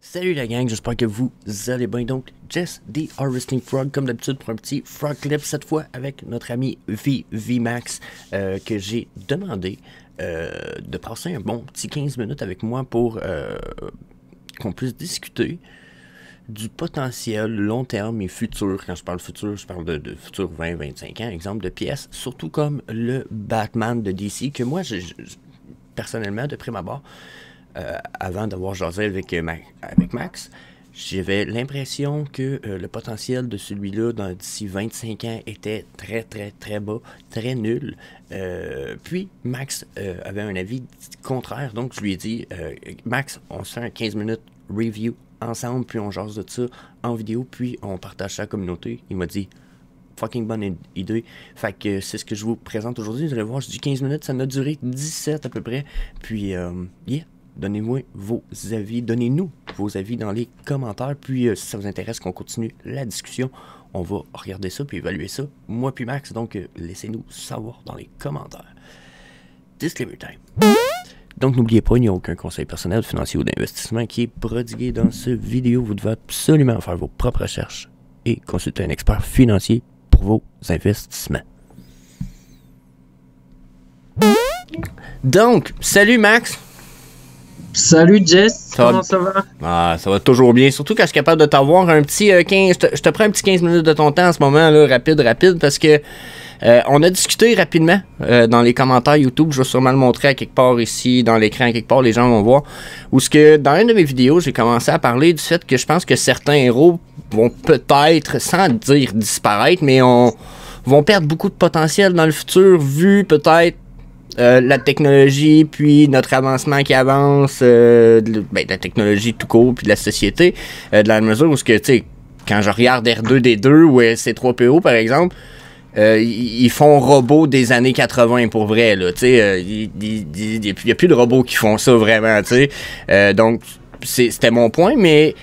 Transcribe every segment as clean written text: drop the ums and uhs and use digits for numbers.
Salut la gang, j'espère que vous allez bien. Donc, Jess, The Harvesting Frog, comme d'habitude pour un petit frog clip, cette fois avec notre ami VMAX, que j'ai demandé de passer un bon petit 15 minutes avec moi pour qu'on puisse discuter du potentiel long terme et futur. Quand je parle futur, je parle de futur 20-25 ans, exemple de pièces, surtout comme le Batman de DC, que moi, personnellement, de prime abord, avant d'avoir jasé avec Max, j'avais l'impression que le potentiel de celui-là d'ici 25 ans était très bas, très nul. Puis Max avait un avis contraire, donc je lui ai dit Max, on se fait un 15 minutes review ensemble, puis on jase de ça en vidéo, puis on partage ça à la communauté. Il m'a dit fucking bonne idée. Fait que c'est ce que je vous présente aujourd'hui. Vous allez voir, je dis 15 minutes, ça en a duré 17 à peu près. Puis, yeah. Donnez-moi vos avis, donnez-nous vos avis dans les commentaires, puis si ça vous intéresse qu'on continue la discussion, on va regarder ça puis évaluer ça, moi puis Max, donc laissez-nous savoir dans les commentaires. Disclaimer time. Donc n'oubliez pas, il n'y a aucun conseil personnel, financier ou d'investissement qui est prodigué dans cette vidéo. Vous devez absolument faire vos propres recherches et consulter un expert financier pour vos investissements. Donc, salut Max! Salut Jess, comment ça va? Ah, ça va toujours bien, surtout quand je suis capable de t'avoir un petit 15... Je te prends un petit 15 minutes de ton temps en ce moment, là, rapide, parce que on a discuté rapidement dans les commentaires YouTube. Je vais sûrement le montrer à quelque part ici, dans l'écran, quelque part, les gens vont voir. Où ce que, dans une de mes vidéos, j'ai commencé à parler du fait que je pense que certains héros vont peut-être, sans dire disparaître, mais vont perdre beaucoup de potentiel dans le futur, vu peut-être la technologie, puis notre avancement qui avance, de la technologie tout court, puis de la société, de la mesure où, tu sais, quand je regarde R2D2 ou C3PO, par exemple, ils font robots des années 80 pour vrai, là, tu sais, il n'y a plus de robots qui font ça vraiment, tu sais, donc, c'était mon point, mais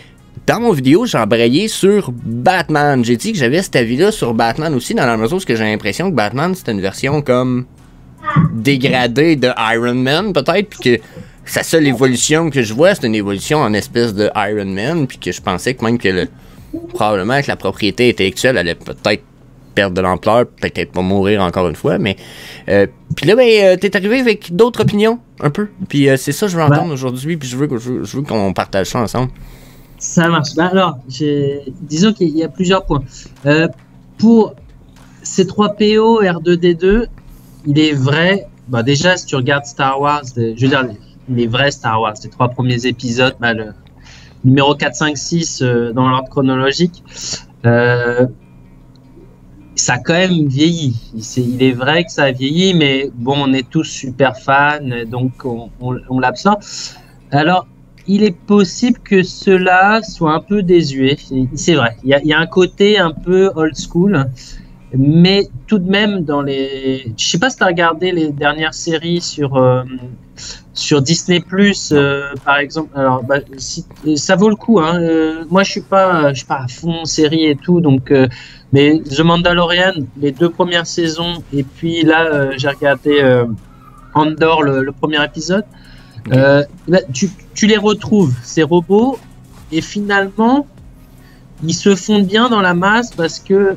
dans mon vidéo, j'ai embrayé sur Batman. J'ai dit que j'avais cet avis-là sur Batman aussi, dans la mesure où j'ai l'impression que Batman, c'était une version comme dégradé de Iron Man peut-être, puis que sa seule évolution que je vois, c'est une évolution en espèce de Iron Man, puis que je pensais que même que probablement que la propriété intellectuelle allait peut-être perdre de l'ampleur, peut-être pas mourir encore une fois, mais puis là t'es arrivé avec d'autres opinions un peu, puis c'est ça que je veux entendre aujourd'hui, puis je veux qu'on partage ça ensemble. Ça marche. Alors, disons qu'il y a plusieurs points. Pour C3PO, R2D2, il est vrai, déjà si tu regardes Star Wars, je veux dire les vrais Star Wars, les 3 premiers épisodes, le numéro 4, 5, 6 dans l'ordre chronologique, ça a quand même vieilli. Il est vrai que ça a vieilli, mais bon, on est tous super fans, donc on l'absorbe. Alors, il est possible que cela soit un peu désuet, c'est vrai. Il y a un côté un peu old school. Mais tout de même, je sais pas si tu as regardé les dernières séries sur Disney+, par exemple. Alors, ça vaut le coup, hein. Moi, je suis pas à fond série et tout, donc. Mais The Mandalorian, les 2 premières saisons, et puis là, j'ai regardé Andor, le premier épisode. Tu les retrouves, ces robots, et finalement, ils se fondent bien dans la masse parce que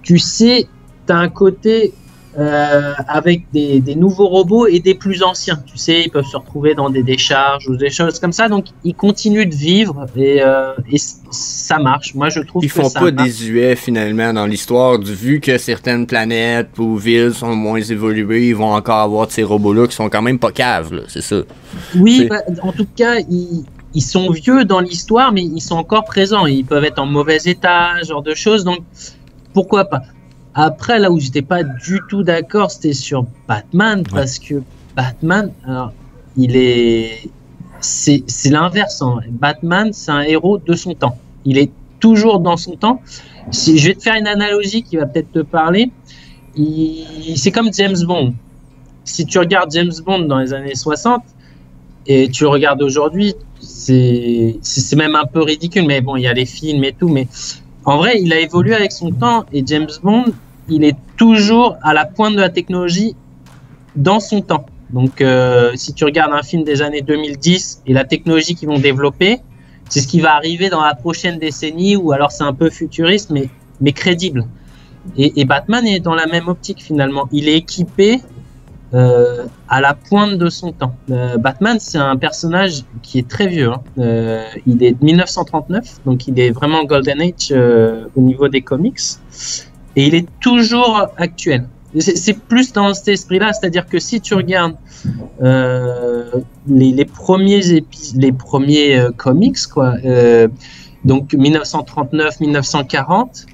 tu sais, tu as un côté avec des nouveaux robots et des plus anciens. Tu sais, ils peuvent se retrouver dans des décharges ou des choses comme ça. Donc, ils continuent de vivre et ça marche. Moi, je trouve que ça marche. Ils font pas désuets finalement dans l'histoire, vu que certaines planètes ou villes sont moins évoluées, ils vont encore avoir ces robots-là qui sont quand même pas caves, c'est ça. Oui, en tout cas, ils sont vieux dans l'histoire, mais ils sont encore présents. Ils peuvent être en mauvais état, ce genre de choses. Donc, pourquoi pas? Après, là où j'étais pas du tout d'accord, c'était sur Batman, parce que Batman, alors, c'est l'inverse. Hein. Batman, c'est un héros de son temps. Il est toujours dans son temps. Je vais te faire une analogie qui va peut-être te parler. C'est comme James Bond. Si tu regardes James Bond dans les années 60 et tu le regardes aujourd'hui, c'est même un peu ridicule, mais bon, il y a les films et tout, mais en vrai, il a évolué avec son temps, et James Bond, il est toujours à la pointe de la technologie dans son temps. Donc, si tu regardes un film des années 2010 et la technologie qu'ils vont développer, c'est ce qui va arriver dans la prochaine décennie, ou alors c'est un peu futuriste, mais crédible. Et Batman est dans la même optique finalement. Il est équipé à la pointe de son temps. Batman, c'est un personnage qui est très vieux. Hein. Il est de 1939, donc il est vraiment Golden Age au niveau des comics. Et il est toujours actuel. C'est plus dans cet esprit-là, c'est-à-dire que si tu regardes les premiers comics, quoi, donc 1939-1940,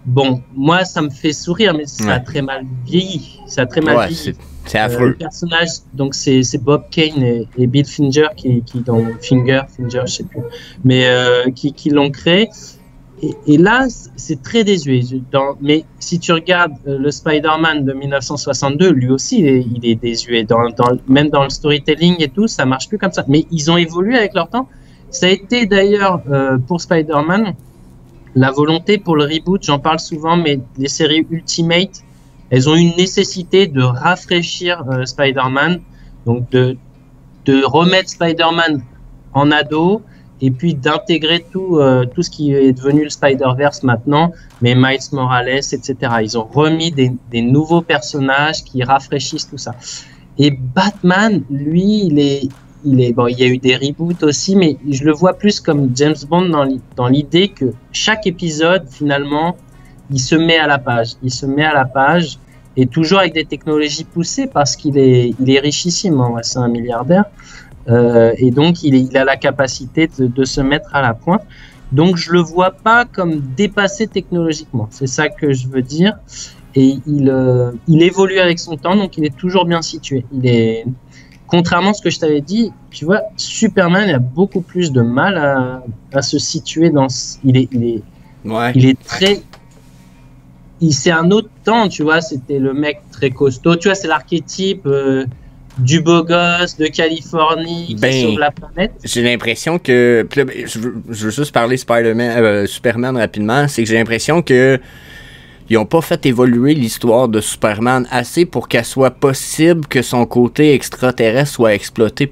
bon, moi ça me fait sourire, mais ça a très mal vieilli. Ça a très mal vieilli. C'est affreux. Le personnage, donc c'est Bob Kane et Bill Finger qui dans Finger, je sais plus, mais qui l'ont créé. Et là, c'est très désuet. Mais si tu regardes le Spider-Man de 1962, lui aussi, il est désuet. Même dans le storytelling et tout, ça marche plus comme ça. Mais ils ont évolué avec leur temps. Ça a été d'ailleurs pour Spider-Man la volonté pour le reboot. J'en parle souvent, mais les séries Ultimate, elles ont une nécessité de rafraîchir Spider-Man, donc de remettre Spider-Man en ado. Et puis d'intégrer tout ce qui est devenu le Spider-Verse maintenant, mais Miles Morales, etc. Ils ont remis des nouveaux personnages qui rafraîchissent tout ça. Et Batman, lui, bon, il y a eu des reboots aussi, mais je le vois plus comme James Bond dans l'idée que chaque épisode, finalement, il se met à la page. Il se met à la page, et toujours avec des technologies poussées, parce qu'il est richissime, hein, c'est un milliardaire. Et donc il a la capacité de se mettre à la pointe. Donc je le vois pas comme dépassé technologiquement, c'est ça que je veux dire. Et il évolue avec son temps, donc il est toujours bien situé. Contrairement à ce que je t'avais dit, tu vois, Superman il a beaucoup plus de mal à se situer dans il est très, c'est un autre temps, tu vois. C'était le mec très costaud, tu vois, c'est l'archétype du beau gosse de Californie qui sauve la planète. J'ai l'impression que... Je veux juste parler Superman rapidement. C'est que j'ai l'impression que ils n'ont pas fait évoluer l'histoire de Superman assez pour qu'elle soit possible que son côté extraterrestre soit exploité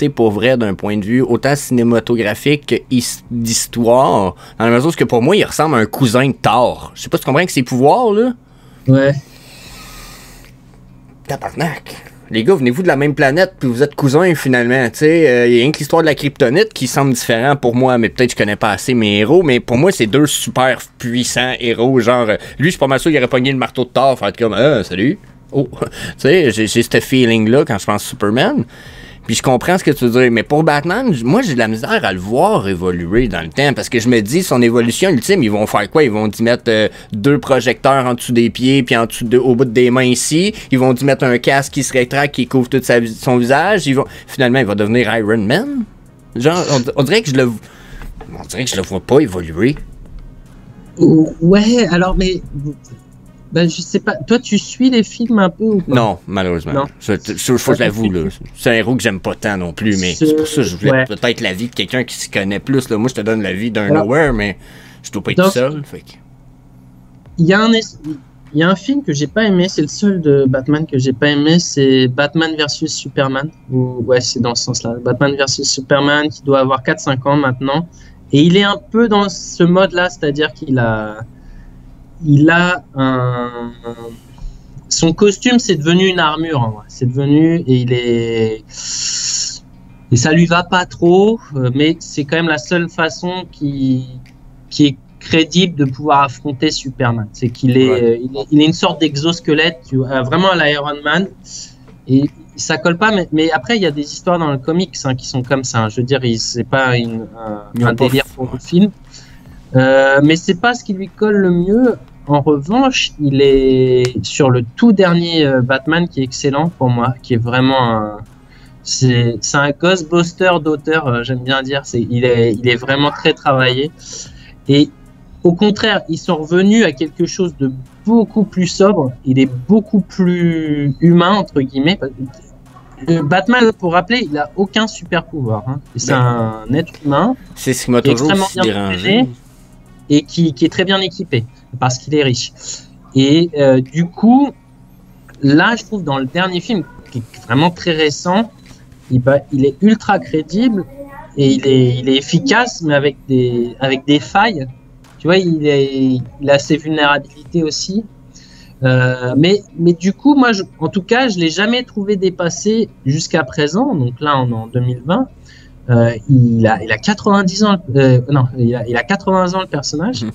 pour vrai d'un point de vue autant cinématographique que d'histoire. Dans la mesure où pour moi, il ressemble à un cousin de Thor. Je sais pas si tu comprends que ses pouvoirs, là. Ouais. Tabarnak. Les gars, venez-vous de la même planète, puis vous êtes cousins finalement, tu sais. Il y a rien que l'histoire de la kryptonite qui semble différent pour moi, mais peut-être que je connais pas assez mes héros, mais pour moi, c'est deux super puissants héros, genre, lui, je suis pas mal sûr qu'il aurait pogné le marteau de Thor, faire comme, salut. Oh, tu sais, j'ai ce feeling-là quand je pense Superman. Puis je comprends ce que tu veux dire, mais pour Batman, moi j'ai de la misère à le voir évoluer dans le temps, parce que je me dis, son évolution ultime, ils vont faire quoi? Ils vont y mettre 2 projecteurs en dessous des pieds, puis au bout des mains ici, ils vont y mettre un casque qui se rétracte, qui couvre tout son visage, finalement il va devenir Iron Man? Genre, on dirait que je le vois pas évoluer. Ouais, alors mais... Ben, je sais pas. Toi, tu suis les films un peu ou pas? Non, malheureusement. Non. Faut que je l'avoue, là. C'est un héros que j'aime pas tant non plus, mais c'est pour ça que je voulais peut-être l'avis de quelqu'un qui s'y connaît plus. Là. Moi, je te donne l'avis d'un nowhere, mais je dois pas être tout seul. Fait que... Il y a un film que j'ai pas aimé, c'est le seul de Batman que j'ai pas aimé, c'est Batman vs Superman. Ouais, c'est dans ce sens-là. Batman vs Superman, qui doit avoir 4-5 ans maintenant. Et il est un peu dans ce mode-là, c'est-à-dire qu'il a son costume, c'est devenu une armure, en vrai. C'est devenu, et ça lui va pas trop, mais c'est quand même la seule façon qui est crédible de pouvoir affronter Superman. C'est qu'il est, il est une sorte d'exosquelette, tu vois, vraiment à l'Iron Man, et ça colle pas, mais après il y a des histoires dans le comics qui sont comme ça. Je veux dire, c'est pas un délire pour le film. Mais c'est pas ce qui lui colle le mieux. En revanche, il est sur le tout dernier Batman qui est excellent pour moi, qui est vraiment c'est un Ghostbuster d'auteur, j'aime bien dire. Il est vraiment très travaillé. Et au contraire, ils sont revenus à quelque chose de beaucoup plus sobre. Il est beaucoup plus humain, entre guillemets. Batman, pour rappeler, il n'a aucun super pouvoir. Hein. C'est un être humain. C'est ce qui m'a toujours dérangé. Et qui est très bien équipé, parce qu'il est riche. Et du coup, là, je trouve dans le dernier film, qui est vraiment très récent, il est ultra crédible et il est efficace, mais avec des failles. Tu vois, il a ses vulnérabilités aussi. Mais du coup, moi, en tout cas, je l'ai jamais trouvé dépassé jusqu'à présent. Donc là, on est en 2020. Il a 90 ans. Non, il a 80 ans le personnage.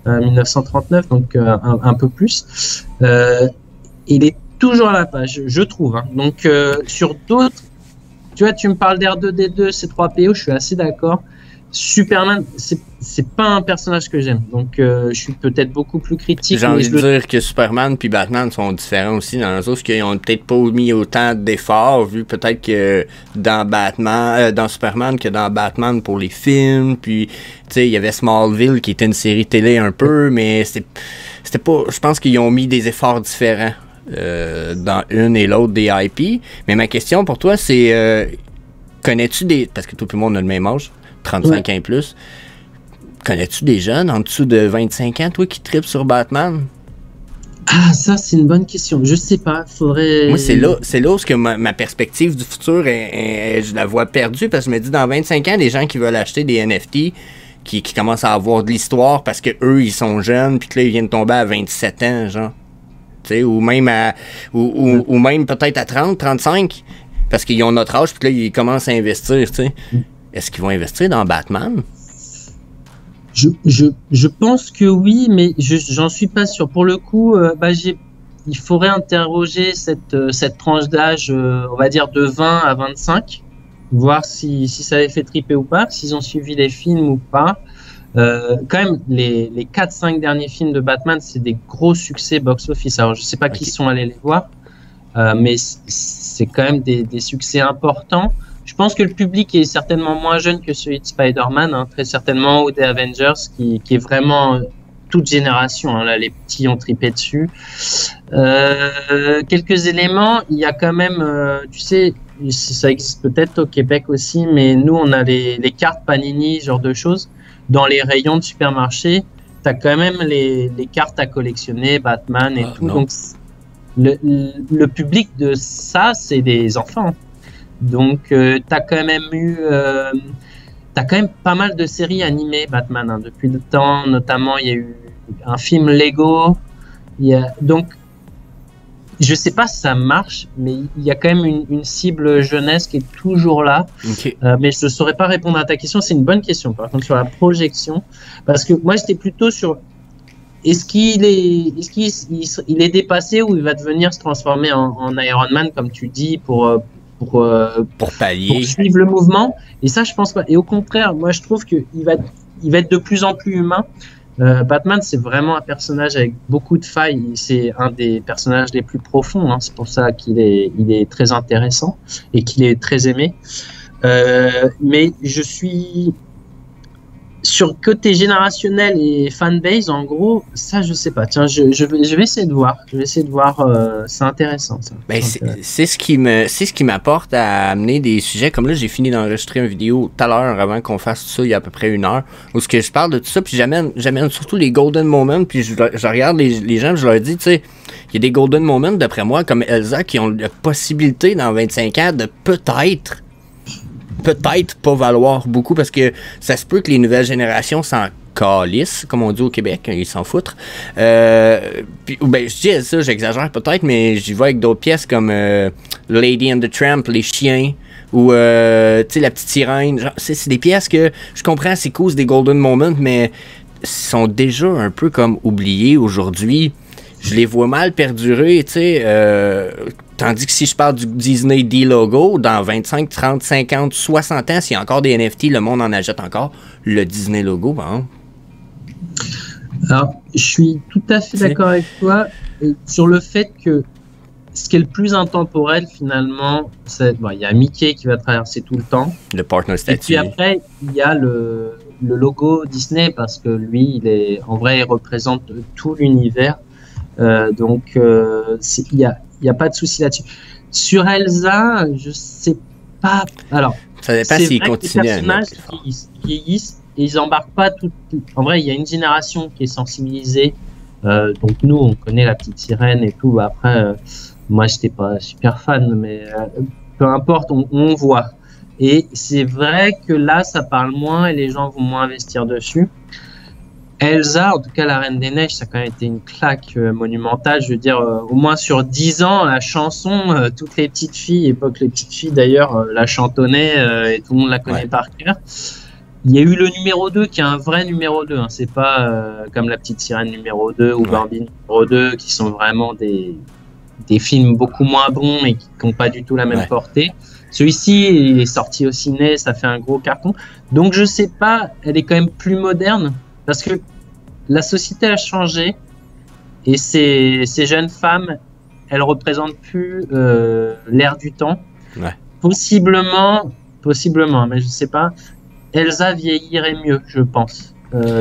1939, donc un peu plus. Il est toujours à la page, je trouve. Hein. Donc sur d'autres, tu vois, tu me parles d'R2D2, C3PO, je suis assez d'accord. Superman, c'est pas un personnage que j'aime, donc je suis peut-être beaucoup plus critique. J'ai envie de dire que Superman puis Batman sont différents aussi, dans le sens qu'ils ont peut-être pas mis autant d'efforts, vu peut-être que dans Batman, dans Superman que dans Batman pour les films, puis tu sais, il y avait Smallville qui était une série télé un peu, mais c'était pas, je pense qu'ils ont mis des efforts différents dans une et l'autre des IP. Mais ma question pour toi, c'est connais-tu parce que tout le monde a le même âge, 35 ans et plus. Connais-tu des jeunes en dessous de 25 ans, toi, qui trippent sur Batman? Ah, ça, c'est une bonne question. Je sais pas, faudrait... Moi, c'est là où que ma perspective du futur, je la vois perdue, parce que je me dis, dans 25 ans, des gens qui veulent acheter des NFT, qui commencent à avoir de l'histoire parce que eux ils sont jeunes, puis que là, ils viennent tomber à 27 ans, genre. Tu sais, ou même ou même peut-être à 30, 35, parce qu'ils ont notre âge, puis là, ils commencent à investir, tu sais. Est-ce qu'ils vont investir dans Batman? Je pense que oui, mais j'en suis pas sûr. Pour le coup, il faudrait interroger cette tranche d'âge, on va dire de 20 à 25, voir si ça avait fait triper ou pas, s'ils ont suivi les films ou pas. Quand même, les 4-5 derniers films de Batman, c'est des gros succès box-office. Alors, je sais pas qui sont allés les voir, mais c'est quand même des succès importants. Je pense que le public est certainement moins jeune que celui de Spider-Man, hein, très certainement, ou des Avengers, qui est vraiment toute génération. Hein, là, les petits ont tripé dessus. Quelques éléments, il y a quand même, tu sais, ça existe peut-être au Québec aussi, mais nous, on a les cartes Panini, ce genre de choses. Dans les rayons de supermarché, tu as quand même les cartes à collectionner, Batman et tout. Non. Donc, le public de ça, c'est des enfants. Donc, t'as quand même pas mal de séries animées Batman hein, depuis le temps. Notamment, il y a eu un film Lego. Donc, je sais pas si ça marche, mais il y a quand même une cible jeunesse qui est toujours là. Okay. Mais je ne saurais pas répondre à ta question. C'est une bonne question, par contre, sur la projection. Parce que moi, j'étais plutôt sur... Est-ce qu'il est dépassé ou il va devenir se transformer en Iron Man, comme tu dis, pour pallier, pour suivre le mouvement. Et ça, je pense pas. Et au contraire, moi, je trouve qu'il va être de plus en plus humain. Batman, c'est vraiment un personnage avec beaucoup de failles. C'est un des personnages les plus profonds. Hein. C'est pour ça qu'il est très intéressant et qu'il est très aimé. Mais je suis sur côté générationnel et fanbase, en gros, ça, je sais pas. Tiens, je vais essayer de voir. C'est intéressant, ça. Ben, c'est ce qui m'apporte à amener des sujets. Comme là, j'ai fini d'enregistrer une vidéo tout à l'heure avant qu'on fasse tout ça, il y a à peu près 1 heure, où je parle de tout ça, puis j'amène surtout les golden moments, puis je regarde les gens, je leur dis, tu sais, il y a des golden moments, d'après moi, comme Elsa, qui ont la possibilité, dans 25 ans, de peut-être pas valoir beaucoup, parce que ça se peut que les nouvelles générations s'en calissent, comme on dit au Québec, ils s'en foutent. Puis, ben, je dis ça, j'exagère peut-être, mais j'y vais avec d'autres pièces comme Lady and the Tramp, Les Chiens, ou tu sais, La Petite Sirène. Genre, c'est des pièces que je comprends, c'est cause des golden moments, mais sont déjà un peu comme oubliées aujourd'hui. Je les vois mal perdurer, tu sais. Tandis que si je parle du Disney D-Logo, dans 25, 30, 50, 60 ans, s'il y a encore des NFT, le monde en achète encore. Le Disney logo, bon. Alors, je suis tout à fait d'accord avec toi sur le fait que ce qui est le plus intemporel, finalement, c'est... Bon, il y a Mickey qui va traverser tout le temps. Le partner statue. Et puis après, il y a le logo Disney, parce que lui, en vrai, il représente tout l'univers. Donc, il y a pas de souci là-dessus. Sur Elsa, je sais pas. Alors, ça dépend s'ils continuent. Les personnages vieillissent et ils embarquent pas tout. En vrai, il y a une génération qui est sensibilisée. Donc nous, on connaît La Petite Sirène et tout. Après, moi, j'étais pas super fan, mais peu importe, on voit. Et c'est vrai que là, ça parle moins et les gens vont moins investir dessus. Elsa, en tout cas la Reine des Neiges, ça a quand même été une claque monumentale. Je veux dire, au moins sur 10 ans, la chanson, toutes les petites filles, époque les petites filles d'ailleurs, la chantonnaient et tout le monde la connaît par cœur. Il y a eu le numéro 2 qui est un vrai numéro 2. Hein. C'est pas comme La Petite Sirène numéro 2 ou Bambi numéro 2 qui sont vraiment des films beaucoup moins bons et qui n'ont pas du tout la même portée. Celui-ci, il est sorti au ciné, ça fait un gros carton. Donc je sais pas, elle est quand même plus moderne parce que la société a changé et ces jeunes femmes, elles représentent plus l'ère du temps. Ouais. Possiblement, mais je sais pas. Elsa vieillirait mieux, je pense.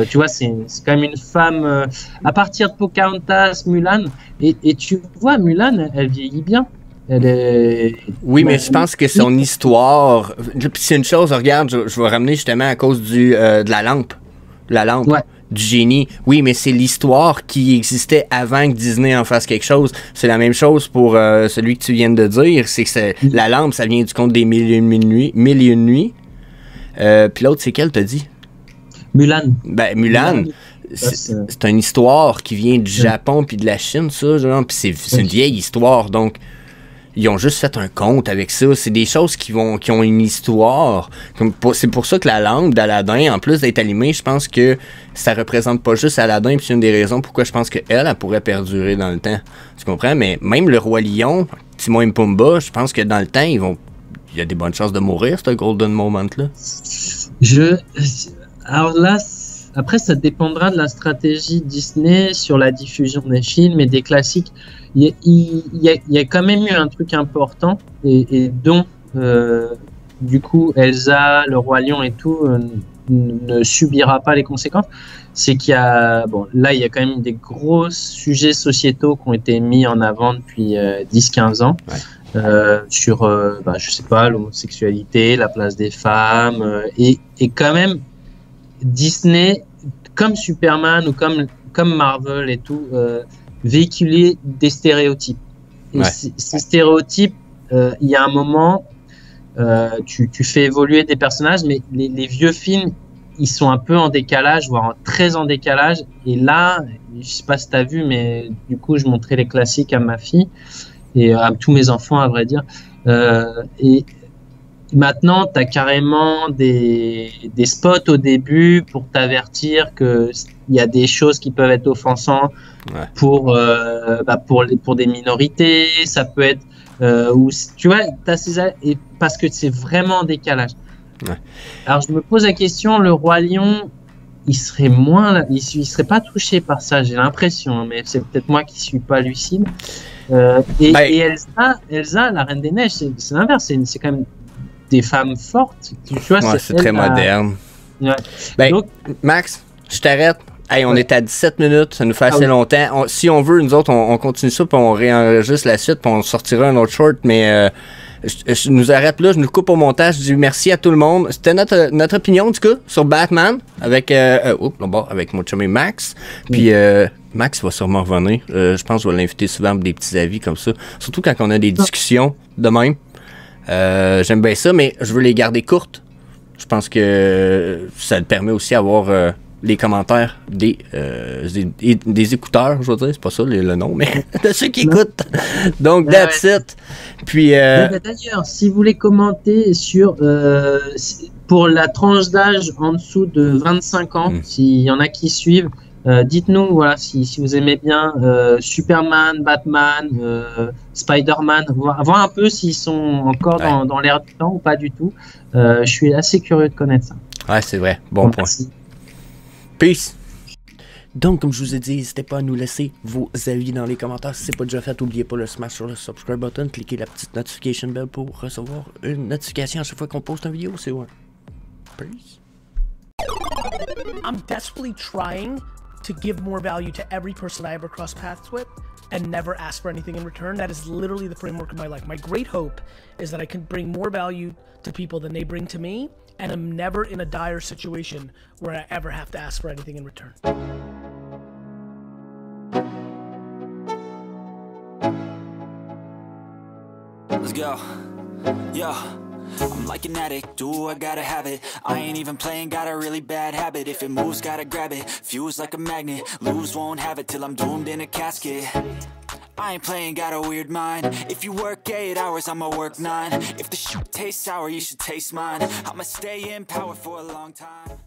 Tu vois, c'est quand même une femme à partir de Pocahontas, Mulan, et tu vois, Mulan, elle vieillit bien. Elle est... Oui, mais je pense que son histoire. Puis c'est une chose, regarde, je vais ramener justement à cause de la lampe. La lampe. Du génie. Oui, mais c'est l'histoire qui existait avant que Disney en fasse quelque chose. C'est la même chose pour celui que tu viens de dire. C'est que la lampe, ça vient du conte des Mille et une nuits. Puis l'autre, c'est quelle, t'as dit? Mulan. Ben, Mulan, c'est une histoire qui vient du Japon puis de la Chine, ça, genre. Puis c'est une vieille histoire, donc ils ont juste fait un conte avec ça. C'est des choses qui ont une histoire. C'est pour ça que la lampe d'Aladin, en plus d'être allumée, je pense que ça représente pas juste Aladin, puis c'est une des raisons pourquoi je pense qu'elle pourrait perdurer dans le temps. Tu comprends? Mais même le Roi Lion, Timon et Pumba, je pense que dans le temps, il y a des bonnes chances de mourir, ce Golden Moment-là. Alors là, après, ça dépendra de la stratégie Disney sur la diffusion des films et des classiques. Il y a quand même eu un truc important et dont, du coup, Elsa, le Roi Lion et tout ne subira pas les conséquences. C'est qu'il y a, là, il y a quand même des gros sujets sociétaux qui ont été mis en avant depuis 10-15 ans. Sur, je sais pas, l'homosexualité, la place des femmes, et quand même, Disney, comme Superman ou comme Marvel et tout, véhiculer des stéréotypes. Et ces stéréotypes, il y a un moment, tu fais évoluer des personnages, mais les vieux films, ils sont un peu en décalage, voire très en décalage. Et là, je sais pas si tu as vu, mais du coup, je montrais les classiques à ma fille et à tous mes enfants, à vrai dire. Et maintenant, tu as carrément des spots au début pour t'avertir qu'il y a des choses qui peuvent être offensantes pour des minorités. Ça peut être... où, tu vois, et parce que c'est vraiment en décalage. Alors, je me pose la question, le Roi Lion, il serait pas touché par ça, j'ai l'impression, mais c'est peut-être moi qui suis pas lucide. Et Elsa, la Reine des Neiges, c'est l'inverse, c'est quand même des femmes fortes. Tu vois, c'est très moderne. Donc, Max, je t'arrête. Hey, on est à 17 minutes, ça nous fait assez longtemps. Si on veut, nous autres, on continue ça, puis on réenregistre la suite, puis on sortira un autre short, mais je nous arrête là, je nous coupe au montage. Je dis merci à tout le monde. C'était notre opinion, en tout cas, sur Batman, avec mon chummy Max. Puis Max va sûrement revenir. Je pense que je vais l'inviter souvent pour des petits avis comme ça. Surtout quand on a des discussions de même. J'aime bien ça, mais je veux les garder courtes. Je pense que ça te permet aussi d'avoir les commentaires des écouteurs, je veux dire. C'est pas ça le nom, mais de ceux qui écoutent. Donc, that's it. Puis, d'ailleurs, si vous voulez commenter sur pour la tranche d'âge en dessous de 25 ans, s'il y en a qui suivent, dites-nous voilà, si vous aimez bien Superman, Batman, Spider-Man, voir un peu s'ils sont encore dans l'air du temps ou pas du tout. Je suis assez curieux de connaître ça. Ouais, c'est vrai. Bon point. Peace. Donc, comme je vous ai dit, n'hésitez pas à nous laisser vos avis dans les commentaires. Si ce n'est pas déjà fait, n'oubliez pas le smash sur le subscribe button. Cliquez la petite notification bell pour recevoir une notification à chaque fois qu'on poste une vidéo. C'est ouais. Peace. I'm desperately trying to give more value to every person I ever cross paths with and never ask for anything in return. That is literally the framework of my life. My great hope is that I can bring more value to people than they bring to me, and I'm never in a dire situation where I ever have to ask for anything in return. Let's go. Yo. I'm like an addict, do I gotta have it. I ain't even playing, got a really bad habit. If it moves, gotta grab it, fuse like a magnet. Lose, won't have it till I'm doomed in a casket. I ain't playing, got a weird mind. If you work 8 hours, I'ma work 9. If the shit tastes sour, you should taste mine. I'ma stay in power for a long time.